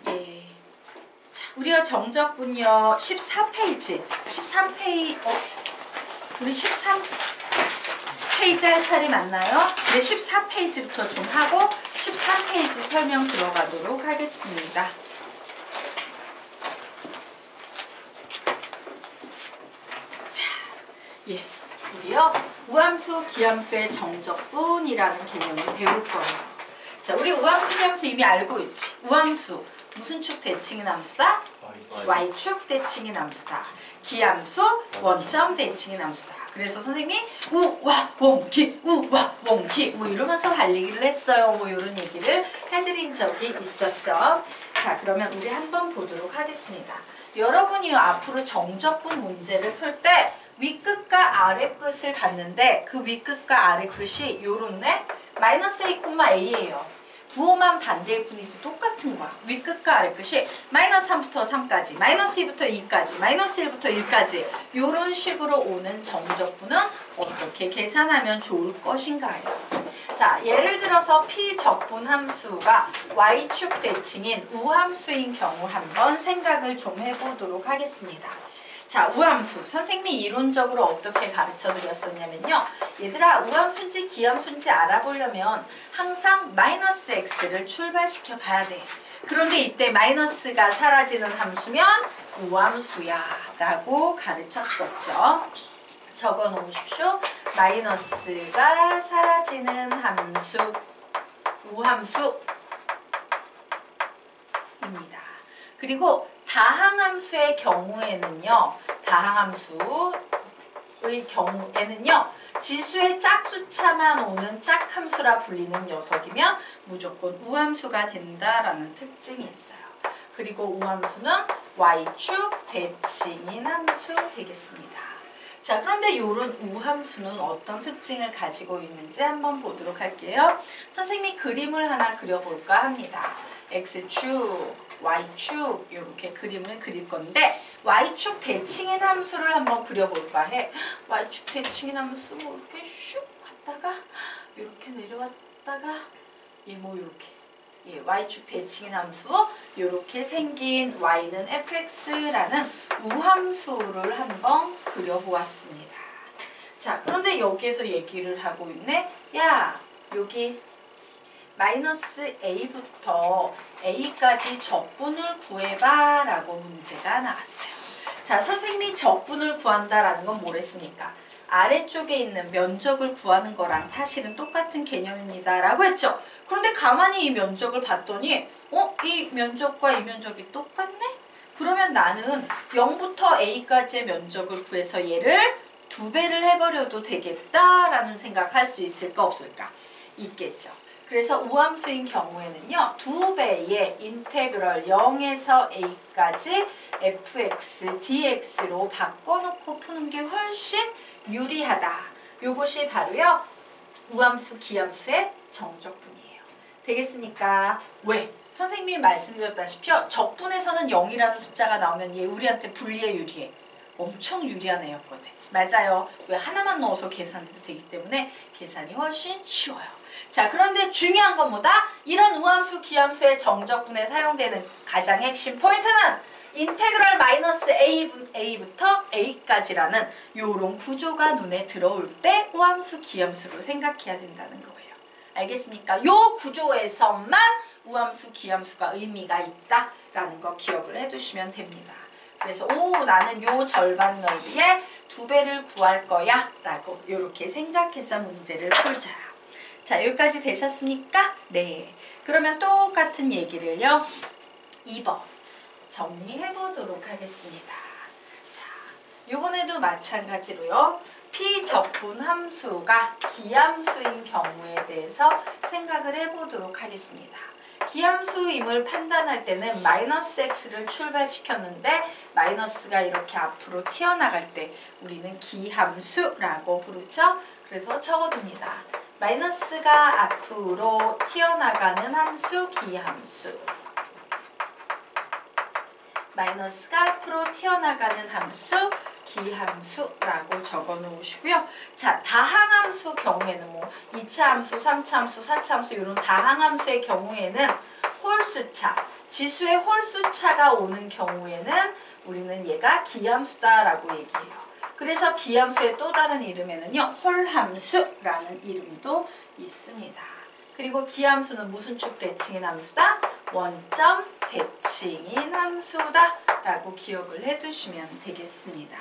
예. 자, 우리가 정적분요 14페이지 13페이지 우리 13페이지 할 차례 맞나요? 네, 14페이지부터 좀 하고 13페이지 설명 들어가도록 하겠습니다. 자, 예, 우리요 우함수, 기함수의 정적분이라는 개념을 배울 거예요. 자, 우리 우함수, 기함수 이미 알고 있지. 우함수 무슨 축 대칭인 함수다? Y축 대칭인 함수다. 기함수 원점 대칭인 함수다. 그래서 선생님이 우와 원기 우와 원기 뭐 이러면서 달리기를 했어요. 뭐 이런 얘기를 해드린 적이 있었죠. 자, 그러면 우리 한번 보도록 하겠습니다. 여러분이 앞으로 정적분 문제를 풀 때 윗끝과 아래끝을 봤는데 그 윗끝과 아래끝이 요렇네? 마이너스 A, A예요. 부호만 반대일 뿐이지 똑같은 거야. 윗끝과 아래끝이 마이너스 3부터 3까지, 마이너스 2부터 2까지, 마이너스 1부터 1까지 이런 식으로 오는 정적분은 어떻게 계산하면 좋을 것인가요? 자, 예를 들어서 P적분 함수가 Y축 대칭인 우함수인 경우 한번 생각을 좀 해보도록 하겠습니다. 자, 우함수. 선생님이 이론적으로 어떻게 가르쳐 드렸었냐면요. 얘들아, 우함수인지 기함수인지 알아보려면 항상 마이너스 x를 출발시켜 봐야 돼. 그런데 이때 마이너스가 사라지는 함수면 우함수야 라고 가르쳤었죠. 적어 놓으십시오. 마이너스가 사라지는 함수, 우함수입니다. 그리고 다항함수의 경우에는요. 다항함수의 경우에는요. 지수의 짝수차만 오는 짝함수라 불리는 녀석이면 무조건 우함수가 된다라는 특징이 있어요. 그리고 우함수는 Y축 대칭인 함수 되겠습니다. 자, 그런데 이런 우함수는 어떤 특징을 가지고 있는지 한번 보도록 할게요. 선생님이 그림을 하나 그려볼까 합니다. X축, Y축 이렇게 그림을 그릴 건데 Y축 대칭인 함수를 한번 그려볼까 해. Y축 대칭인 함수 뭐 이렇게 슉 갔다가 이렇게 내려왔다가 뭐 이렇게 Y축 대칭인 함수 이렇게 생긴 Y는 fx라는 우함수를 한번 그려보았습니다. 자, 그런데 여기에서 얘기를 하고 있네. 야, 여기 마이너스 a부터 a까지 적분을 구해봐 라고 문제가 나왔어요. 자, 선생님이 적분을 구한다라는 건 뭐랬습니까? 아래쪽에 있는 면적을 구하는 거랑 사실은 똑같은 개념입니다 라고 했죠. 그런데 가만히 이 면적을 봤더니 이 면적과 이 면적이 똑같네? 그러면 나는 0부터 a까지의 면적을 구해서 얘를 2배를 해버려도 되겠다라는 생각할 수 있을까 없을까? 있겠죠. 그래서 우함수인 경우에는요. 2배의 인테그럴 0에서 a까지 fx, dx로 바꿔놓고 푸는 게 훨씬 유리하다. 요것이 바로요. 우함수, 기함수의 정적분이에요. 되겠습니까? 왜? 선생님이 말씀드렸다시피 적분에서는 0이라는 숫자가 나오면 얘 우리한테 불리해 유리해. 엄청 유리한 애였거든. 맞아요. 왜 하나만 넣어서 계산해도 되기 때문에 계산이 훨씬 쉬워요. 자, 그런데 중요한 건 뭐다? 이런 우함수, 기함수의 정적분에 사용되는 가장 핵심 포인트는 인테그럴 마이너스 a부터 a까지라는 요런 구조가 눈에 들어올 때 우함수, 기함수로 생각해야 된다는 거예요. 알겠습니까? 요 구조에서만 우함수, 기함수가 의미가 있다라는 거 기억을 해두시면 됩니다. 그래서 나는 요 절반 넓이에 2배를 구할 거야 라고 요렇게 생각해서 문제를 풀자. 자, 여기까지 되셨습니까? 네. 그러면 똑같은 얘기를요. 2번 정리해 보도록 하겠습니다. 자, 요번에도 마찬가지로요. P적분 함수가 기함수인 경우에 대해서 생각을 해 보도록 하겠습니다. 기함수임을 판단할 때는 마이너스 x를 출발시켰는데 마이너스가 이렇게 앞으로 튀어나갈 때 우리는 기함수라고 부르죠. 그래서 적어둡니다. 마이너스가 앞으로 튀어나가는 함수 기함수. 마이너스가 앞으로 튀어나가는 함수 기함수라고 적어 놓으시고요. 자, 다항함수 경우에는 뭐 2차 함수, 3차 함수, 4차 함수 이런 다항함수의 경우에는 홀수차, 지수의 홀수차가 오는 경우에는 우리는 얘가 기함수다라고 얘기해요. 그래서 기함수의 또 다른 이름에는요, 홀함수라는 이름도 있습니다. 그리고 기함수는 무슨 축 대칭인 함수다? 원점 대칭인 함수다 라고 기억을 해두시면 되겠습니다.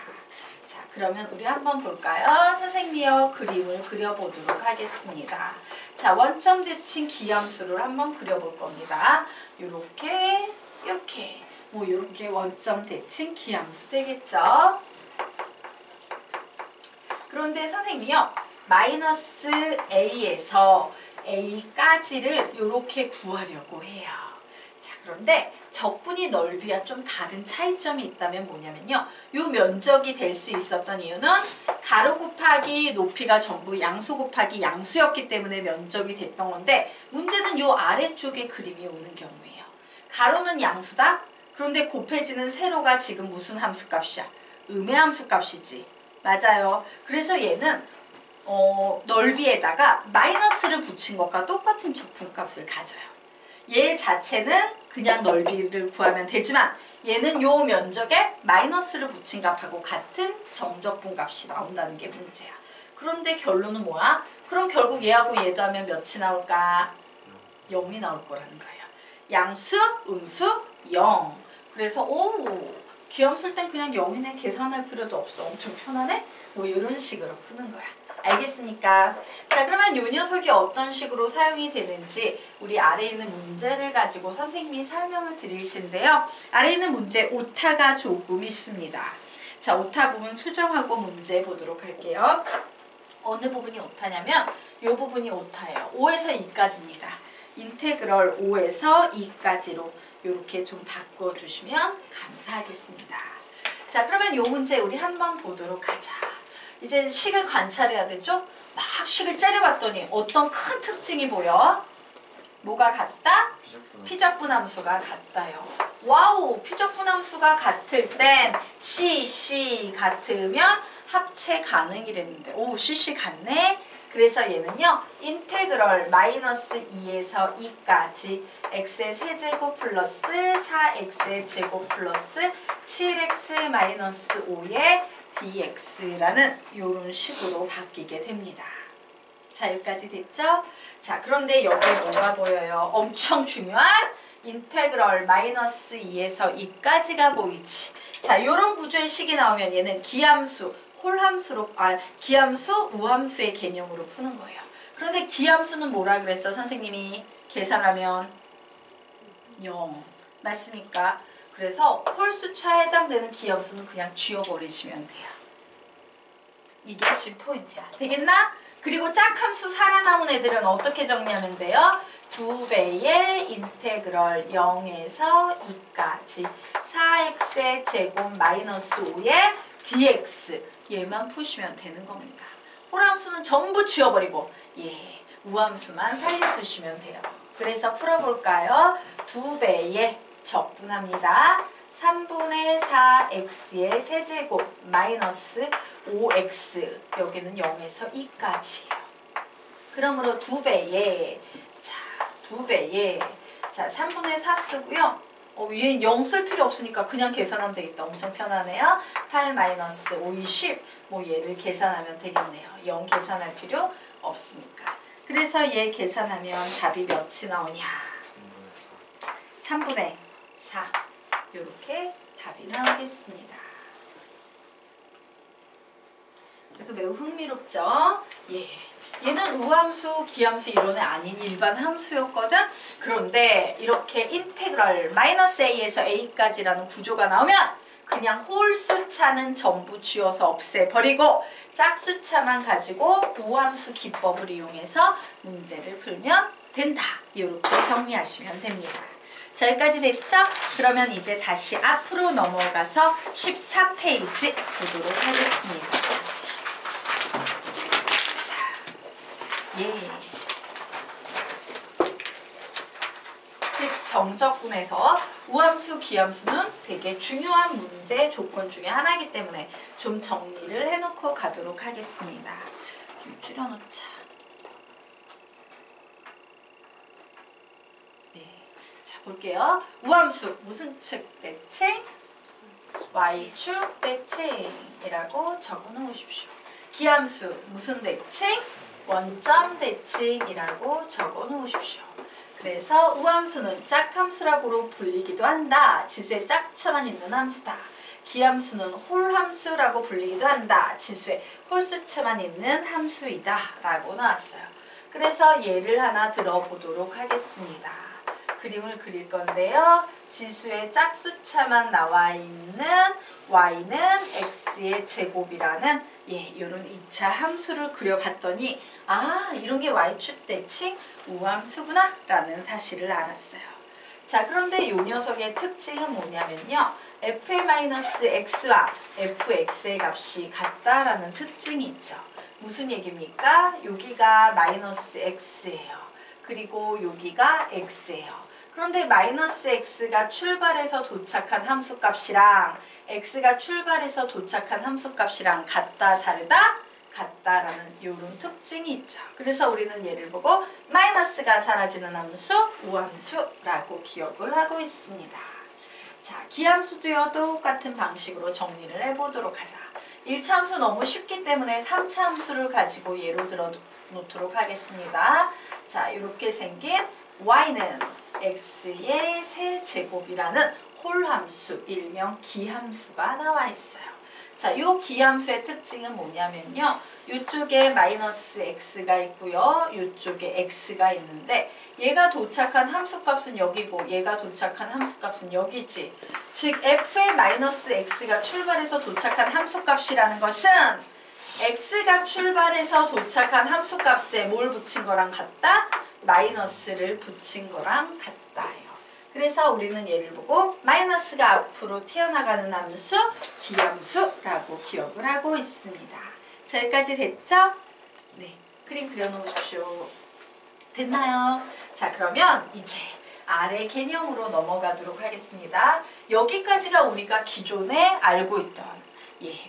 자, 그러면 우리 한번 볼까요? 선생님이요, 그림을 그려보도록 하겠습니다. 자, 원점 대칭 기함수를 한번 그려볼 겁니다. 요렇게, 요렇게, 뭐 요렇게 원점 대칭 기함수 되겠죠? 그런데 선생님이요, 마이너스 A에서 A까지를 이렇게 구하려고 해요. 자, 그런데 적분이 넓이와 좀 다른 차이점이 있다면 뭐냐면요, 이 면적이 될 수 있었던 이유는 가로 곱하기 높이가 전부 양수 곱하기 양수였기 때문에 면적이 됐던 건데, 문제는 이 아래쪽에 그림이 오는 경우예요. 가로는 양수다? 그런데 곱해지는 세로가 지금 무슨 함수값이야? 음의 함수값이지. 맞아요. 그래서 얘는 넓이에다가 마이너스를 붙인 것과 똑같은 적분값을 가져요. 얘 자체는 그냥 넓이를 구하면 되지만 얘는 요 면적에 마이너스를 붙인 값하고 같은 정적분값이 나온다는 게 문제야. 그런데 결론은 뭐야? 그럼 결국 얘하고 얘도 하면 몇이 나올까? 0이 나올 거라는 거예요. 양수, 음수, 0. 그래서 기함수일 땐 그냥 0이네, 계산할 필요도 없어. 엄청 편하네? 뭐 이런 식으로 푸는 거야. 알겠습니까? 자, 그러면 이 녀석이 어떤 식으로 사용이 되는지 우리 아래에 있는 문제를 가지고 선생님이 설명을 드릴 텐데요. 아래에 있는 문제 오타가 조금 있습니다. 자, 오타 부분 수정하고 문제 보도록 할게요. 어느 부분이 오타냐면 이 부분이 오타예요. 5에서 2까지입니다. 인테그럴 5에서 2까지로 이렇게 좀 바꿔주시면 감사하겠습니다. 자, 그러면 이 문제 우리 한번 보도록 하자. 이제 식을 관찰해야 되죠? 막 식을 째려봤더니 어떤 큰 특징이 보여? 뭐가 같다? 피적분함수가 같다요. 와우! 피적분함수가 같을 땐 CC 같으면 합체 가능이랬는데, 오, CC 같네? 그래서 얘는요, 인테그럴 마이너스 2에서 2까지 x의 세제곱 플러스 4x의 제곱 플러스 7x 마이너스 5의 dx라는 이런 식으로 바뀌게 됩니다. 자, 여기까지 됐죠? 자, 그런데 여기에 뭐가 보여요? 엄청 중요한 인테그럴 마이너스 2에서 2까지가 보이지. 자, 이런 구조의 식이 나오면 얘는 기함수, 홀함수로, 기함수, 우함수의 개념으로 푸는 거예요. 그런데 기함수는 뭐라 그랬어? 선생님이 계산하면 0. 맞습니까? 그래서 홀수차에 해당되는 기함수는 그냥 지워버리시면 돼요. 이게 지금 포인트야. 되겠나? 그리고 짝함수 살아남은 애들은 어떻게 정리하면 돼요? 2배의 인테그럴 0에서 2까지 4x의 제곱 마이너스 5의 dx 얘만 푸시면 되는 겁니다. 홀함수는 전부 지워버리고 우함수만 살려두시면 돼요. 그래서 풀어볼까요? 2배의 적분합니다. 3분의 4x의 세제곱 마이너스 5x 여기는 0에서 2까지예요. 그러므로 2배의 3분의 4 쓰고요. 위에 0 쓸 필요 없으니까 그냥 계산하면 되겠다. 엄청 편하네요. 8 마이너스 5, 10 뭐 얘를 계산하면 되겠네요. 0 계산할 필요 없으니까. 그래서 얘 계산하면 답이 몇이 나오냐? 3분의 4 이렇게 답이 나오겠습니다. 그래서 매우 흥미롭죠? 얘는 우함수, 기함수 이론이 아닌 일반 함수였거든? 그런데 이렇게 인테그럴 마이너스 a에서 a까지라는 구조가 나오면 그냥 홀수차는 전부 지워서 없애버리고 짝수차만 가지고 우함수 기법을 이용해서 문제를 풀면 된다. 이렇게 정리하시면 됩니다. 자, 여기까지 됐죠? 그러면 이제 다시 앞으로 넘어가서 14페이지 보도록 하겠습니다. 즉 정적분에서 우함수, 기함수는 되게 중요한 문제 조건 중에 하나이기 때문에 좀 정리를 해놓고 가도록 하겠습니다. 좀 줄여놓자. 자, 볼게요. 우함수 무슨 측 대칭? y축 대칭이라고 적어 놓으십시오. 기함수 무슨 대칭? 원점 대칭이라고 적어 놓으십시오. 그래서 우함수는 짝함수라고 불리기도 한다. 지수의 짝수차만 있는 함수다. 기함수는 홀함수라고 불리기도 한다. 지수의 홀수차만 있는 함수이다. 라고 나왔어요. 그래서 예를 하나 들어보도록 하겠습니다. 그림을 그릴 건데요. 지수의 짝수차만 나와 있는 y는 x의 제곱이라는 이런 2차 함수를 그려봤더니 이런 게 y축 대칭 우함수구나 라는 사실을 알았어요. 자, 그런데 이 녀석의 특징은 뭐냐면요. f의-x와 fx의 값이 같다라는 특징이 있죠. 무슨 얘기입니까? 여기가 마이너스 x예요. 그리고 여기가 x예요. 그런데 마이너스 x가 출발해서 도착한 함수값이랑 x가 출발해서 도착한 함수값이랑 같다, 다르다? 같다라는 이런 특징이 있죠. 그래서 우리는 얘를 보고 마이너스가 사라지는 함수, 우함수라고 기억을 하고 있습니다. 자, 기함수도요. 똑같은 방식으로 정리를 해보도록 하자. 1차 함수 너무 쉽기 때문에 3차 함수를 가지고 예로 들어 놓도록 하겠습니다. 자, 이렇게 생긴 y는 x의 세제곱이라는 홀함수, 일명 기함수가 나와 있어요. 자, 요 기함수의 특징은 뭐냐면요. 이쪽에 마이너스 x가 있고요. 이쪽에 x가 있는데 얘가 도착한 함수값은 여기고 얘가 도착한 함수값은 여기지. 즉 f의 마이너스 x가 출발해서 도착한 함수값이라는 것은 x가 출발해서 도착한 함수값에 뭘 붙인 거랑 같다? 마이너스를 붙인 거랑 같다요. 그래서 우리는 얘를 보고 마이너스가 앞으로 튀어나가는 함수, 기함수라고 기억을 하고 있습니다. 자, 여기까지 됐죠? 네, 그림 그려놓으십시오. 됐나요? 자, 그러면 이제 아래 개념으로 넘어가도록 하겠습니다. 여기까지가 우리가 기존에 알고 있던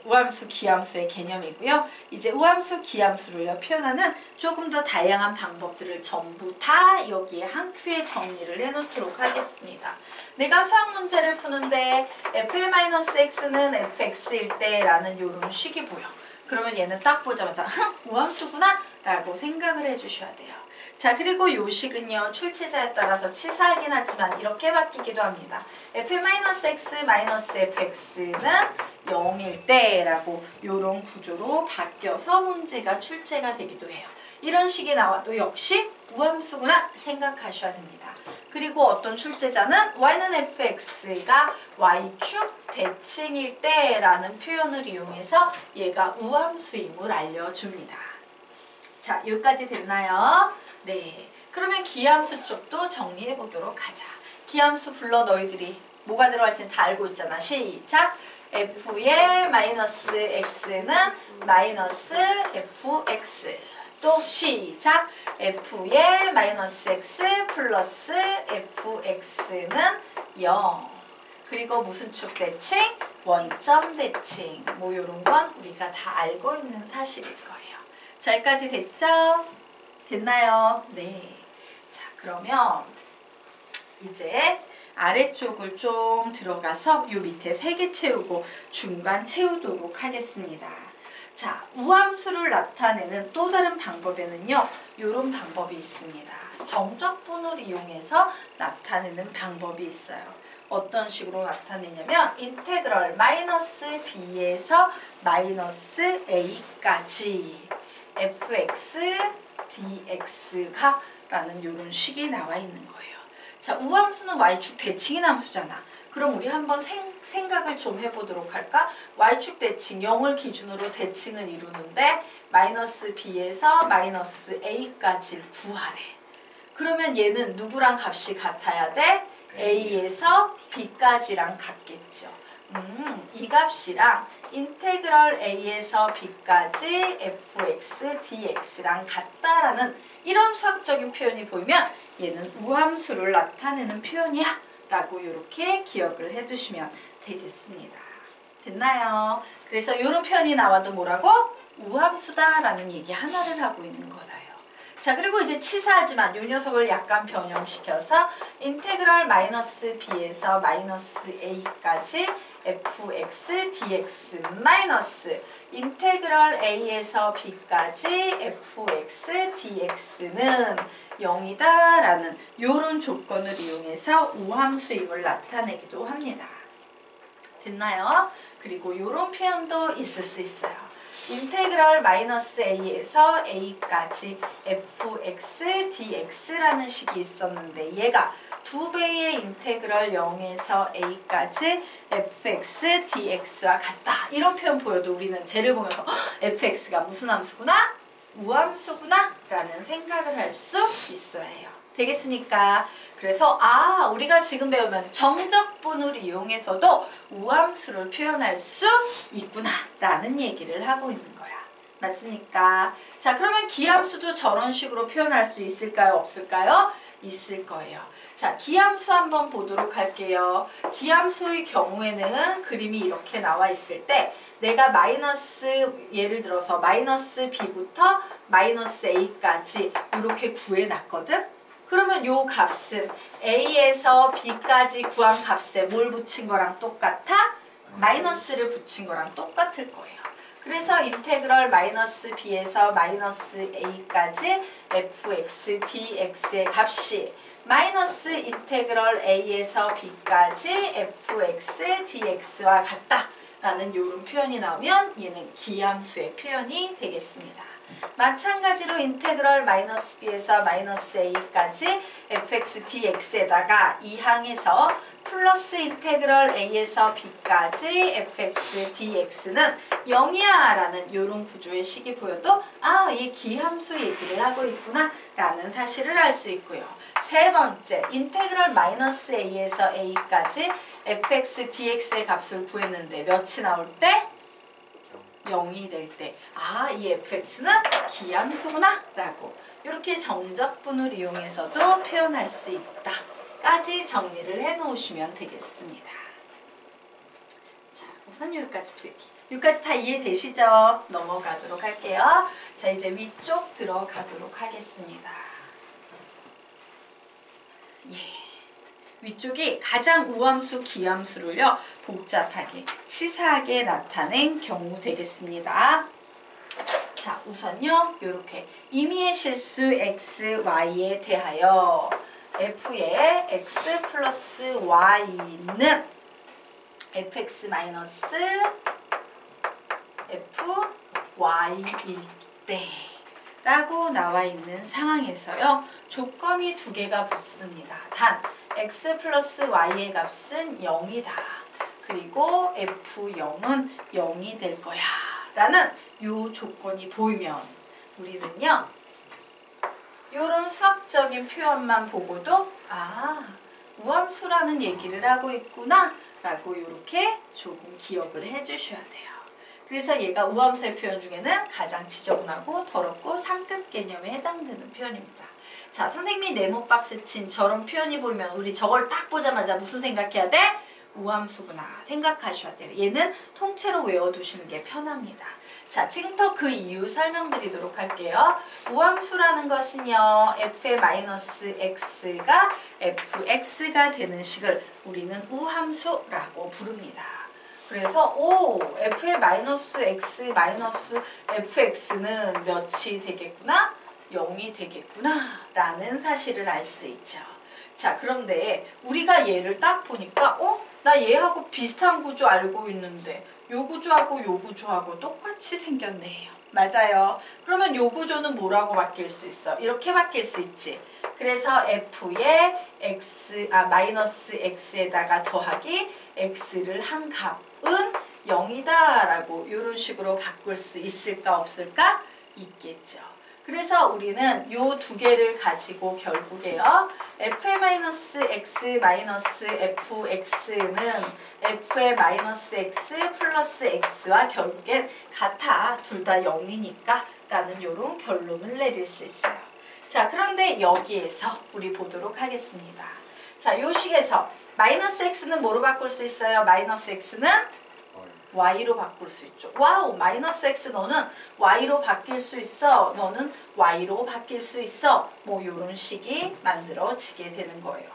우함수, 기함수의 개념이고요. 이제 우함수, 기함수를 표현하는 조금 더 다양한 방법들을 전부 다 여기에 한 큐에 정리를 해놓도록 하겠습니다. 내가 수학 문제를 푸는데 f-x는 fx일 때라는 이런 식이 보여. 그러면 얘는 딱 보자마자 우함수구나 라고 생각을 해주셔야 돼요. 자, 그리고 요 식은요. 출제자에 따라서 치사하긴 하지만 이렇게 바뀌기도 합니다. f-x-fx는 0일 때라고 요런 구조로 바뀌어서 문제가 출제가 되기도 해요. 이런 식이 나와도 역시 우함수구나 생각하셔야 됩니다. 그리고 어떤 출제자는 y는 fx가 y축 대칭일 때라는 표현을 이용해서 얘가 우함수임을 알려줍니다. 자, 여기까지 됐나요? 네. 그러면 기함수 쪽도 정리해 보도록 하자. 기함수 불러 너희들이 뭐가 들어갈지는 다 알고 있잖아. 시작! f의 마이너스 x는 마이너스 fx. 또 시작! f의 마이너스 x 플러스 fx는 0. 그리고 무슨 축 대칭? 원점 대칭. 뭐 요런 건 우리가 다 알고 있는 사실일 거예요. 자, 여기까지 됐죠? 됐나요? 네. 자, 그러면 이제 아래쪽을 좀 들어가서 요 밑에 3개 채우고 중간 채우도록 하겠습니다. 자, 우함수를 나타내는 또 다른 방법에는요. 요런 방법이 있습니다. 정적분을 이용해서 나타내는 방법이 있어요. 어떤 식으로 나타내냐면 인테그럴 마이너스 b에서 마이너스 a까지 fx dx가 라는 요런 식이 나와 있는 거예요. 자, 우함수는 y축 대칭인 함수잖아. 그럼 우리 한번 생각을 좀 해보도록 할까? y축 대칭, 0을 기준으로 대칭을 이루는데 마이너스 b에서 마이너스 a까지 구하래. 그러면 얘는 누구랑 값이 같아야 돼? a에서 b까지랑 같겠죠. 이 값이랑 인테그럴 a에서 b까지 fx dx랑 같다라는 이런 수학적인 표현이 보이면 얘는 우함수를 나타내는 표현이야 라고 이렇게 기억을 해두시면 되겠습니다. 됐나요? 그래서 이런 표현이 나와도 뭐라고? 우함수다 라는 얘기 하나를 하고 있는 거예요. 자, 그리고 이제 치사하지만 이 녀석을 약간 변형시켜서 인테그럴 마이너스 b에서 마이너스 a까지 fx dx 마이너스 인테그럴 a에서 b까지 fx dx는 0이다 라는 이런 조건을 이용해서 우함수임을 나타내기도 합니다. 됐나요? 그리고 이런 표현도 있을 수 있어요. 인테그럴 마이너스 a에서 a까지 fx dx라는 식이 있었는데 얘가 2배의 인테그럴 0에서 a까지 fx dx와 같다. 이런 표현 보여도 우리는 쟤를 보면서 fx가 무슨 함수구나? 우함수구나? 라는 생각을 할 수 있어야 해요. 되겠습니까? 그래서 우리가 지금 배우는 정적분을 이용해서도 우함수를 표현할 수 있구나 라는 얘기를 하고 있는 거야. 맞습니까? 자, 그러면 기함수도 저런 식으로 표현할 수 있을까요? 없을까요? 있을 거예요. 자, 기함수 한번 보도록 할게요. 기함수의 경우에는 그림이 이렇게 나와 있을 때 내가 마이너스, 예를 들어서 마이너스 b부터 마이너스 a까지 이렇게 구해놨거든? 그러면 요 값은 a에서 b까지 구한 값에 뭘 붙인 거랑 똑같아? 마이너스를 붙인 거랑 똑같을 거예요. 그래서 인테그럴 마이너스 b에서 마이너스 a까지 fx dx의 값이 마이너스 인테그럴 a에서 b까지 fx dx와 같다 라는 요런 표현이 나오면 얘는 기함수의 표현이 되겠습니다. 마찬가지로 인테그럴 마이너스 b에서 마이너스 a까지 fx dx에다가 이 항에서 플러스 인테그럴 a에서 b까지 fx dx는 0이야 라는 이런 구조의 식이 보여도 얘 기함수 얘기를 하고 있구나 라는 사실을 알 수 있고요. 세 번째, 인테그럴 마이너스 a에서 a까지 fx dx의 값을 구했는데 몇이 나올 때? 0이 될 때, 이 fx는 기함수구나 라고 이렇게 정적분을 이용해서도 표현할 수 있다 까지 정리를 해 놓으시면 되겠습니다. 자, 우선 여기까지 풀기. 여기까지 다 이해되시죠? 넘어가도록 할게요. 자, 이제 위쪽 들어가도록 하겠습니다. 위쪽이 가장 우함수, 기함수를요 복잡하게, 치사하게 나타낸 경우 되겠습니다. 자, 우선요 요렇게 임의의 실수 x, y에 대하여 f의 x 플러스 y는 fx 마이너스 fy일 때 라고 나와 있는 상황에서요 조건이 두 개가 붙습니다. 단 x 플러스 y의 값은 0이다. 그리고 f0은 0이 될 거야 라는 요 조건이 보이면 우리는요 요런 수학적인 표현만 보고도 우함수라는 얘기를 하고 있구나 라고 요렇게 조금 기억을 해 주셔야 돼요. 그래서 얘가 우함수의 표현 중에는 가장 지저분하고 더럽고 상급 개념에 해당되는 표현입니다. 자, 선생님이 네모 박스 친 저런 표현이 보이면 우리 저걸 딱 보자마자 무슨 생각해야 돼? 우함수구나 생각하셔야 돼요. 얘는 통째로 외워두시는 게 편합니다. 자, 지금부터 그 이유 설명드리도록 할게요. 우함수라는 것은요, f의 마이너스 x가 fx가 되는 식을 우리는 우함수라고 부릅니다. 그래서 f의 마이너스 x 마이너스 fx는 몇이 되겠구나? 0이 되겠구나 라는 사실을 알 수 있죠. 자, 그런데 우리가 얘를 딱 보니까 나 얘하고 비슷한 구조 알고 있는데 요 구조하고 요 구조하고 똑같이 생겼네요. 맞아요. 그러면 요 구조는 뭐라고 바뀔 수 있어? 이렇게 바뀔 수 있지. 그래서 f의 마이너스 x에다가 더하기 x를 한 값은 0이다 라고 이런 식으로 바꿀 수 있을까 없을까? 있겠죠. 그래서 우리는 요 두 개를 가지고 결국에요. f의 마이너스 x 마이너스 fx는 f의 마이너스 x 플러스 x와 결국엔 같아. 둘 다 0이니까 라는 요런 결론을 내릴 수 있어요. 자, 그런데 여기에서 우리 보도록 하겠습니다. 자, 요 식에서 마이너스 x는 뭐로 바꿀 수 있어요? 마이너스 x는 y로 바꿀 수 있죠. 와우, 마이너스 x 너는 y로 바뀔 수 있어. 너는 y로 바뀔 수 있어. 뭐 이런 식이 만들어지게 되는 거예요.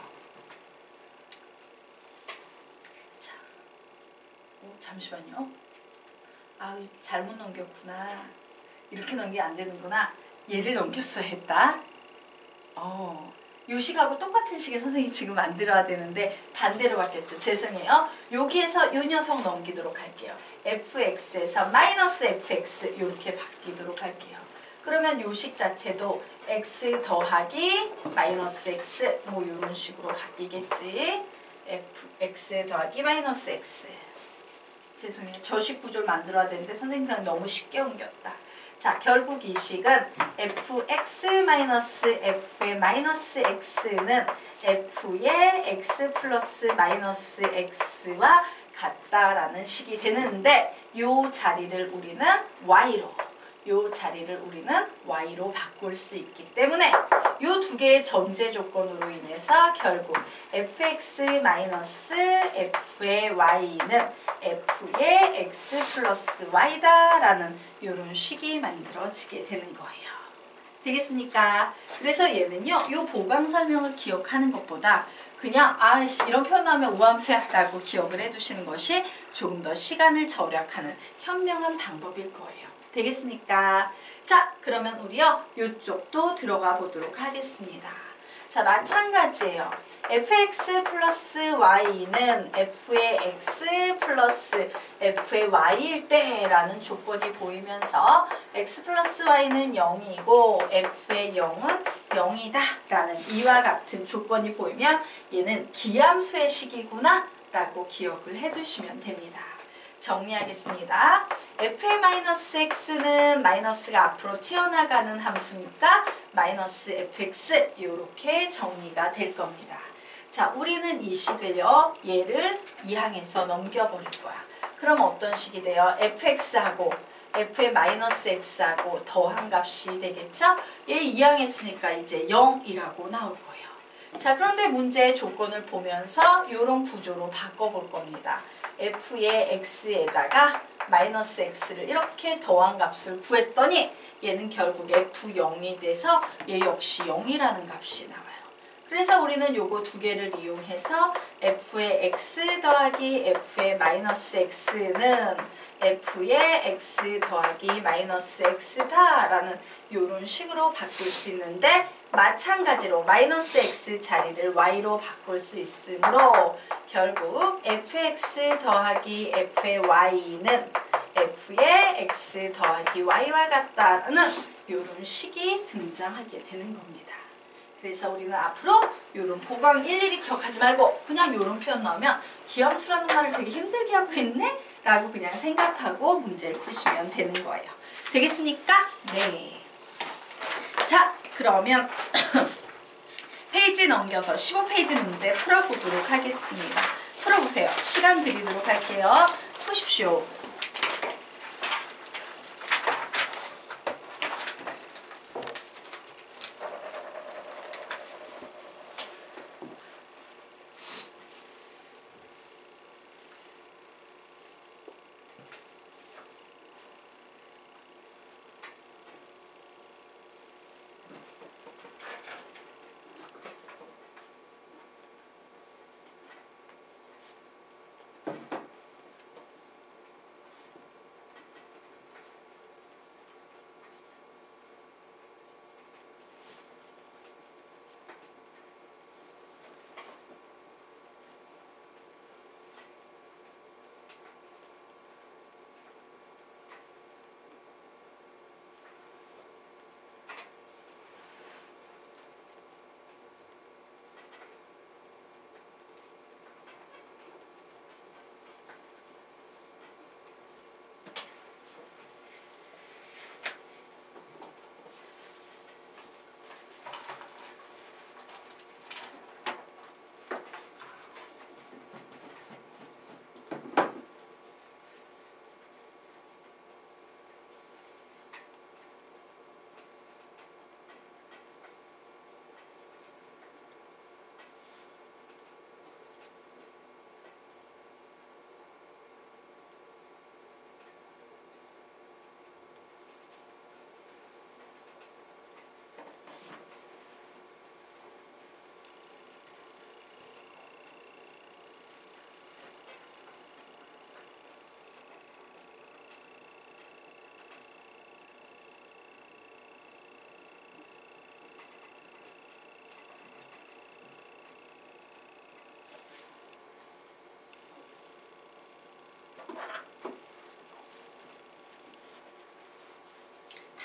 자, 잠시만요. 아, 잘못 넘겼구나. 이렇게 넘기면 안 되는구나. 얘를 넘겼어야 했다. 요 식하고 똑같은 식의 선생님이 지금 만들어야 되는데 반대로 바뀌었죠. 죄송해요. 여기에서 요 녀석 넘기도록 할게요. fx에서 마이너스 fx 이렇게 바뀌도록 할게요. 그러면 요 식 자체도 x 더하기 마이너스 x 뭐 이런 식으로 바뀌겠지. fx 더하기 마이너스 x. 죄송해요. 저식 구조를 만들어야 되는데 선생님 그냥 너무 쉽게 옮겼다. 자, 결국 이 식은 fx-f의 마이너스 x는 f의 x 플러스 마이너스 x와 같다라는 식이 되는데 요 자리를 우리는 y로 바꿀 수 있기 때문에 요 두 개의 전제 조건으로 인해서 결국 fx-f의 y는 f의 x 플러스 y다라는 이런 식이 만들어지게 되는 거예요. 되겠습니까? 그래서 얘는요, 요 보강 설명을 기억하는 것보다 그냥 이런 표현 나오면 우함수야 라고 기억을 해두시는 것이 조금 더 시간을 절약하는 현명한 방법일 거예요. 되겠습니까? 자, 그러면 우리요 요쪽도 들어가 보도록 하겠습니다. 자, 마찬가지예요. fx 플러스 y는 f의 x 플러스 f의 y일 때 라는 조건이 보이면서 x 플러스 y는 0이고 f의 0은 0이다 라는 이와 같은 조건이 보이면 얘는 기함수의 식이구나 라고 기억을 해두시면 됩니다. 정리하겠습니다. f의 마이너스 x는 마이너스가 앞으로 튀어나가는 함수니까 마이너스 fx 이렇게 정리가 될 겁니다. 자, 우리는 이 식을요, 얘를 이항해서 넘겨버릴 거야. 그럼 어떤 식이 돼요? fx하고 f의 마이너스 x하고 더한 값이 되겠죠? 얘 이항했으니까 이제 0이라고 나올 거예요. 자, 그런데 문제의 조건을 보면서 이런 구조로 바꿔볼 겁니다. f의 x에다가 마이너스 x를 이렇게 더한 값을 구했더니 얘는 결국 f0이 돼서 얘 역시 0이라는 값이 나와요. 그래서 우리는 요거 두 개를 이용해서 f의 x 더하기 f의 마이너스 x는 f의 x 더하기 마이너스 x다라는 요런 식으로 바꿀 수 있는데 마찬가지로 마이너스 x 자리를 y로 바꿀 수 있으므로 결국 fx 더하기 f의 y는 f의 x 더하기 y와 같다라는 요런 식이 등장하게 되는 겁니다. 그래서 우리는 앞으로 요런 보강 일일이 기억하지 말고 그냥 요런 표현 나오면 기함수라는 말을 되게 힘들게 하고 있네? 라고 그냥 생각하고 문제를 푸시면 되는 거예요. 되겠습니까? 네. 자, 그러면 페이지 넘겨서 15페이지 문제 풀어보도록 하겠습니다. 풀어보세요. 시간 드리도록 할게요. 푸십시오.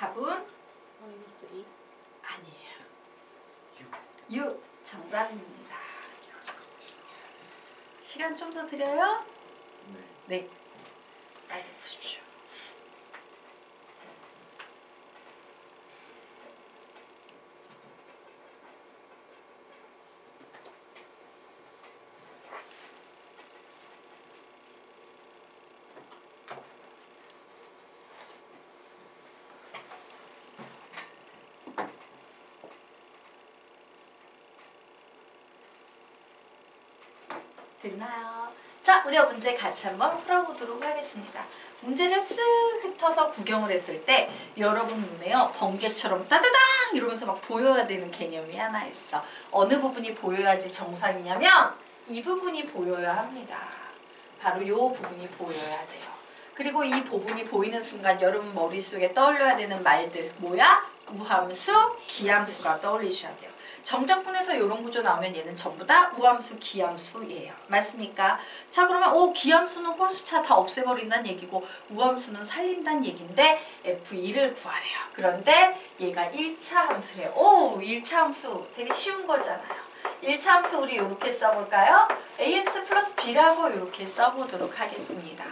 답은 -2. 아니에요. 6 정답입니다. 시간 좀 더 드려요? 네. 맞아보십시오. 됐나요? 자, 우리가 문제 같이 한번 풀어보도록 하겠습니다. 문제를 쓱 흩어서 구경을 했을 때 여러분 눈에요, 번개처럼 따다당 이러면서 막 보여야 되는 개념이 하나 있어. 어느 부분이 보여야지 정상이냐면 이 부분이 보여야 합니다. 바로 이 부분이 보여야 돼요. 그리고 이 부분이 보이는 순간 여러분 머릿속에 떠올려야 되는 말들 뭐야? 우함수, 기함수가 떠올리셔야 돼요. 정적분에서 이런 구조 나오면 얘는 전부 다 우함수, 기함수예요. 맞습니까? 자, 그러면 기함수는 홀수차 다 없애버린다는 얘기고 우함수는 살린다는 얘기인데 F2를 구하래요. 그런데 얘가 1차 함수래요. 1차 함수 되게 쉬운 거잖아요. 1차 함수 우리 이렇게 써볼까요? ax 플러스 b라고 이렇게 써보도록 하겠습니다.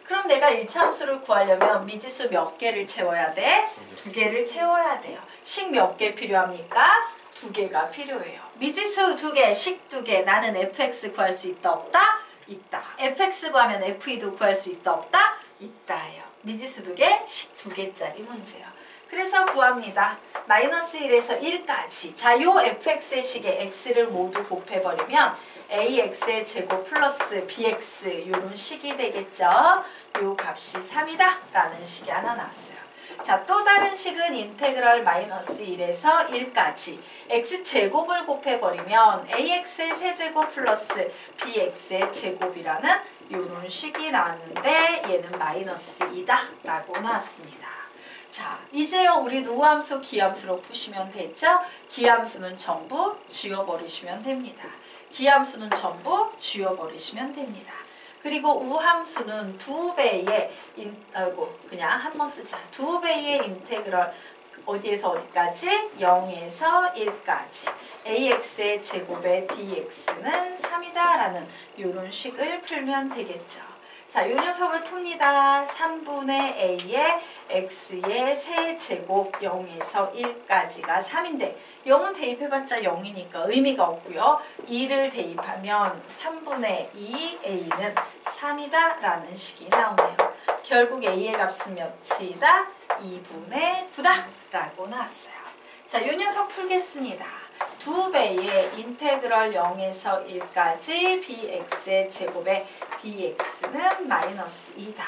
그럼 내가 1차 함수를 구하려면 미지수 몇 개를 채워야 돼? 2개를 채워야 돼요. 식 몇 개 필요합니까? 2개가 필요해요. 미지수 2개, 식 2개. 나는 fx 구할 수 있다 없다? 있다. fx 구하면 f2도 구할 수 있다 없다? 있다예요. 미지수 2개, 식 2개짜리 문제예요. 그래서 구합니다. 마이너스 1에서 1까지. 자, 요 fx의 식에 x를 모두 곱해버리면 ax의 제곱 플러스 bx 요런 식이 되겠죠. 요 값이 3이다 라는 식이 하나 나왔어요. 자, 또 다른 식은 인테그럴 마이너스 1에서 1까지 x제곱을 곱해버리면 ax의 세제곱 플러스 bx의 제곱이라는 요런 식이 나왔는데 얘는 마이너스 2다 라고 나왔습니다. 자, 이제요 우리 우함수, 기함수로 푸시면 되죠? 기함수는 전부 지워버리시면 됩니다. 기함수는 전부 지워버리시면 됩니다. 그리고 우함수는 2배의 그냥 한번 쓰자. 2배의 인테그럴 어디에서 어디까지? 0에서 1까지. ax의 제곱의 dx는 3이다 라는 이런 식을 풀면 되겠죠. 자, 이 녀석을 풉니다. 3분의 a의 x의 세제곱 0에서 1까지가 3인데 0은 대입해봤자 0이니까 의미가 없고요. 2를 대입하면 3분의 2 a는 3이다 라는 식이 나오네요. 결국 a의 값은 몇이다? 2분의 9다 라고 나왔어요. 자, 이 녀석 풀겠습니다. 2배의 인테그럴 0에서 1까지 bx의 제곱의 dx는 마이너스 2다.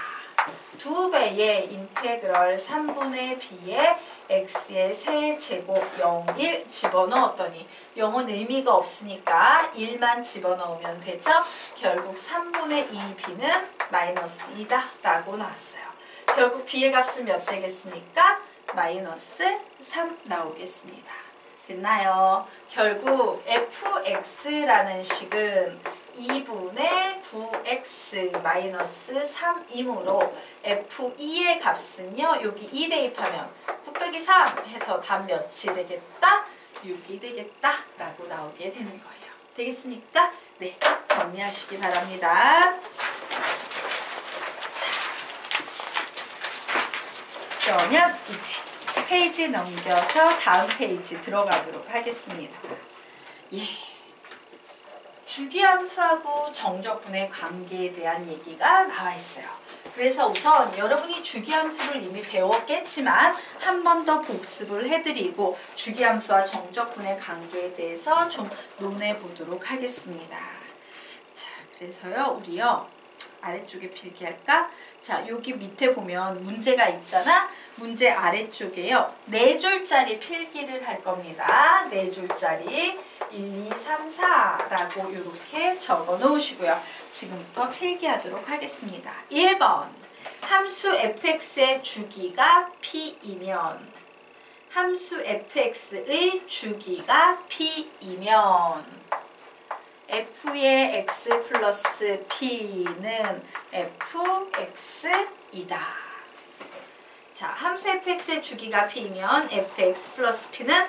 2배의 인테그럴 3분의 b의 x의 세제곱 0, 1 집어넣었더니 0은 의미가 없으니까 1만 집어넣으면 되죠? 결국 3분의 2b는 마이너스 2다 라고 나왔어요. 결국 b의 값은 몇 되겠습니까? 마이너스 3 나오겠습니다. 됐나요? 결국 fx라는 식은 2분의 9x 마이너스 3이므로 f2의 값은요. 여기 2 대입하면 9 빼기 3 해서 답 몇이 되겠다? 6이 되겠다 라고 나오게 되는 거예요. 되겠습니까? 네, 정리하시기 바랍니다. 자, 그러면 이제 페이지 넘겨서 다음 페이지 들어가도록 하겠습니다. 예, 주기함수하고 정적분의 관계에 대한 얘기가 나와 있어요. 그래서 우선 여러분이 주기함수를 이미 배웠겠지만 한 번 더 복습을 해드리고 주기함수와 정적분의 관계에 대해서 좀 논해 보도록 하겠습니다. 자, 그래서요, 우리요 아래쪽에 필기할까? 자, 여기 밑에 보면 문제가 있잖아. 문제 아래쪽에요 4줄짜리 필기를 할 겁니다. 4줄짜리 1, 2, 3, 4라고 이렇게 적어 놓으시고요. 지금부터 필기하도록 하겠습니다. 1번 함수 fx의 주기가 p이면 함수 fx의 주기가 p이면 f의 x 플러스 p는 fx이다. 자, 함수 fx의 주기가 p면 fx 플러스 p는